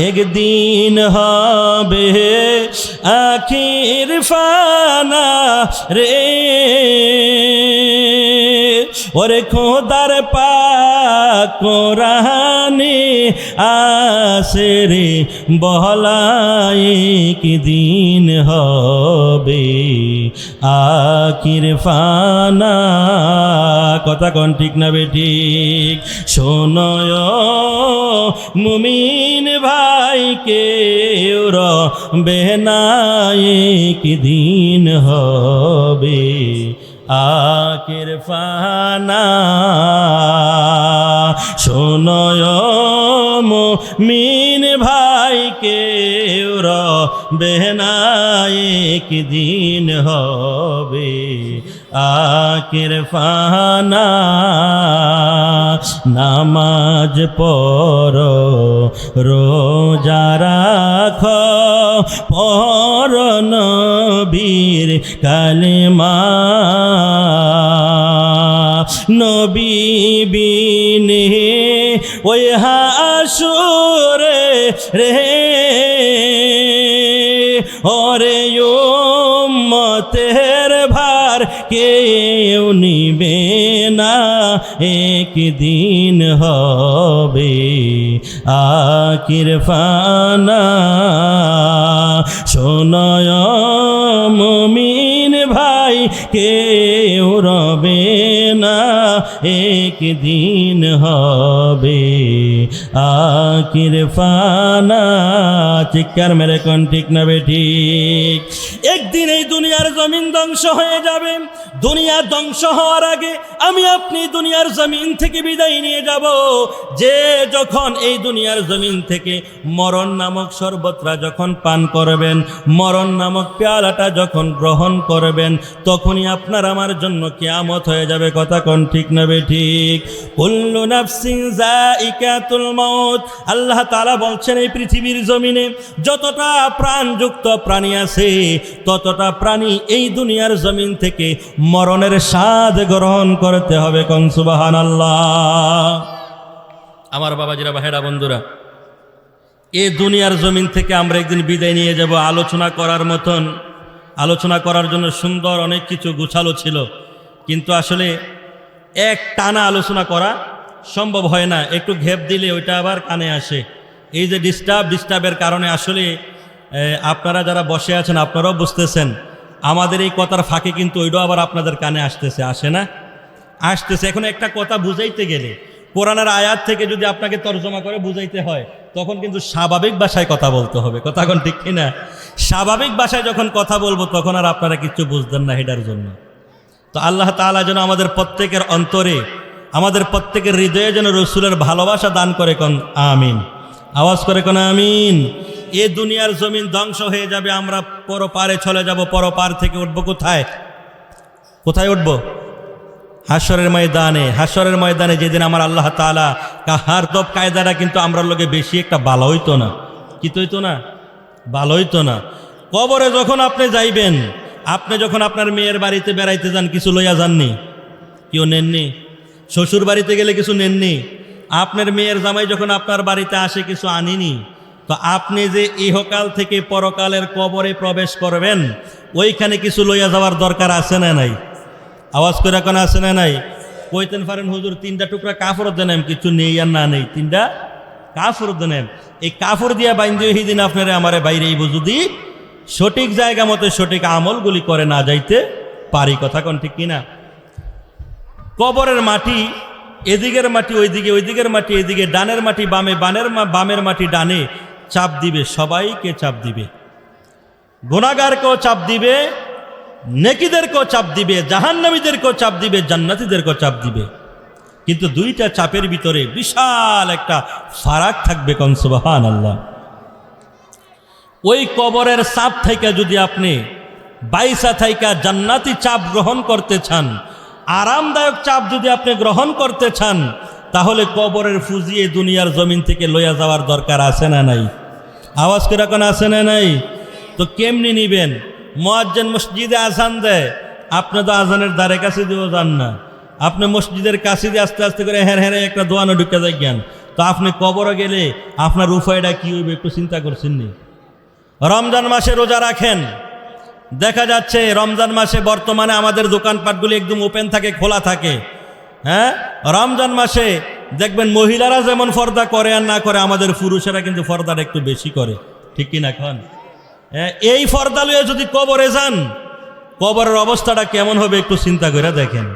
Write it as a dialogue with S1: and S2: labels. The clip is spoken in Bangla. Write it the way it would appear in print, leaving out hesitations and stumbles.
S1: একদিন হবে আখির ফানা রে ওরে খোদার পাক কোরআনে আসে রে বলাই কি দিন হবে আখির ফানা কথা কোন ঠিক না বেঠিক শোনয় মুমিন ভাই কেউ রবে না কি দিন হবে আখির ফানা শোনয় মুমিন ভাই কেউ রবে না কি দিন হবে আখির ফানা নামাজ পড়ো রোজা রাখো পড়ো নবীর কালেমা নবী বিনে ওই হাসুরে রে ওরে উম্মতের ভার কেউ নিবে না একদিন হবে আখির ফানা শোনয় মুমিন ভাই কেউ রবে না একদিন হবে আখির ফানা চিৎকার মেরে কোন ঠিক না বেঠিক একদিন এই দুনিয়ার জমিন ধ্বংস হয়ে যাবে দুনিয়া ধ্বংস হওয়ার আগে আমি আপনি দুনিয়ার জমিন থেকে বিদায় নিয়ে যাব যে যখন এই দুনিয়ার জমিন থেকে মরণ নামক শরবতটা যখন পান করবেন মরণ নামক পেয়ালাটা যখন গ্রহণ করবেন তখনই আপনার আমার জন্য কিয়ামত হয়ে যাবে কথা কোন ঠিক না বেঠিক কুল্লু নাফসিন যায়িকাতুল মাউত আল্লাহ তাআলা বলছেন এই পৃথিবীর জমিনে যতটা প্রাণযুক্ত প্রাণী আছে ততটা প্রাণী এই দুনিয়ার জমিন থেকে মরণের স্বাদ গ্রহণ করতে হবে কোন সুবহানাল্লাহ আমার বাবাজিরা ভাইরা বন্ধুরা এই দুনিয়ার জমিন থেকে আমরা একদিন বিদায় নিয়ে যাব আলোচনা করার মতন আলোচনা করার জন্য সুন্দর অনেক কিছু গুছালো ছিল কিন্তু আসলে এক টানা আলোচনা করা সম্ভব হয় না একটু ঘেপ দিলে ওইটা আবার কানে আসে এই যে ডিস্টার্বের কারণে আসলে আপনারা যারা বসে আছেন আপনারাও বুঝতেছেন আমাদের এই কথার ফাঁকে কিন্তু ওইটাও আবার আপনাদের কানে আসতেছে আসে না আসতেছে এখন একটা কথা বুঝাইতে গেলে কোরআনের আয়াত থেকে যদি আপনাকে তর্জমা করে বুঝাইতে হয় তখন কিন্তু স্বাভাবিক ভাষায় কথা বলতে হবে কথা এখন ঠিক কিনা স্বাভাবিক ভাষায় যখন কথা বলবো তখন আর আপনারা কিছু বুঝবেন না এটার জন্য তো আল্লাহ তাআলা যেন আমাদের প্রত্যেকের অন্তরে আমাদের প্রত্যেকের হৃদয়ে যেন রসুলের ভালোবাসা দান করে কোন আমিন আওয়াজ করে কোন আমিন এ দুনিয়ার জমিন ধ্বংস হয়ে যাবে আমরা পরপারে চলে যাব পরপার থেকে উঠবো কোথায় কোথায় উঠবো হাশরের ময়দানে যেদিন আমার আল্লাহ তাআলা কাহার দব কায়দাটা কিন্তু আমরা লোকে বেশি একটা ভালো হইতো না কি হইতো না ভালো হইতো না কবরে যখন আপনি যাইবেন আপনি যখন আপনার মেয়ের বাড়িতে বেড়াইতে যান কিছু লইয়া যাননি কেউ নেননি শ্বশুর বাড়িতে গেলে কিছু নেননি আপনার মেয়ের জামাই যখন আপনার বাড়িতে আসে কিছু আনিনি তো আপনি যে ইহকাল থেকে পরকালের কবরে প্রবেশ করবেন ওইখানে কিছু লইয়া যাওয়ার দরকার আছে না নাই আওয়াজ করে এখন আছে না নাই কইতেন পারেন হুজুর 3টা টুকরা কাপড় দেন কিছু নেই আর না নেই 3টা কাপড় দেন এই কাপড় দিয়া বাইন্দে দিন আপনারা আমারে বাইরেই যদি সঠিক জায়গা মতো সঠিক আমলগুলি করে না যাইতে পারি কথা কোন ঠিক কিনা কবরের মাটি এদিকের মাটি ওইদিকের মাটি এদিকে ডানের মাটি বামে বামের মাটি ডানে চাপ দিবে সবাইকে চাপ দিবে গুনাহগারকেও চাপ দিবে নেকিদেরকেও চাপ দিবে জাহান্নামীদেরকেও চাপ দিবে জান্নাতীদেরকেও চাপ দিবে কিন্তু দুইটা চাপের ভিতরে বিশাল একটা ফারাক থাকবে কোন সুবহানাল্লাহ ওই কবরের চাপ থেকে যদি আপনি বাইসা থাইকা জান্নাতি চাপ গ্রহণ করতে চান আরামদায়ক চাপ যদি আপনি গ্রহণ করতে চান তাহলে কবরের ফুজিয়ে দুনিয়ার জমিন থেকে লইয়া যাওয়ার দরকার আছে না নাই আওয়াজ করে কোন আছে না নাই তো কেমনি নিবেন মুয়াজ্জিন মসজিদে আজান দেয় আপনি তো আজানের দ্বারে কাছে দিয়েও যান না আপনি মসজিদের কাছে দিয়ে আস্তে আস্তে করে হেরে একটা দোয়ানো ঢুকে যাই জ্ঞান তো আপনি কবরে গেলে আপনার উপায়টা কী হইবে একটু চিন্তা করছেন নি? রমজান মাসে রোজা রাখেন, দেখা যাচ্ছে রমজান মাসে বর্তমানে আমাদের দোকানপাটগুলি একদম ওপেন থাকে, খোলা থাকে। হ্যাঁ, রমজান মাসে দেখবেন মহিলারা যেমন পর্দা করে আর না করে, আমাদের পুরুষেরা কিন্তু পর্দাটা একটু বেশি করে, ঠিক কিনা এখন? হ্যাঁ, এই পর্দা লইয়ে যদি কবরে যান, কবরের অবস্থাটা কেমন হবে একটু চিন্তা করে দেখেন।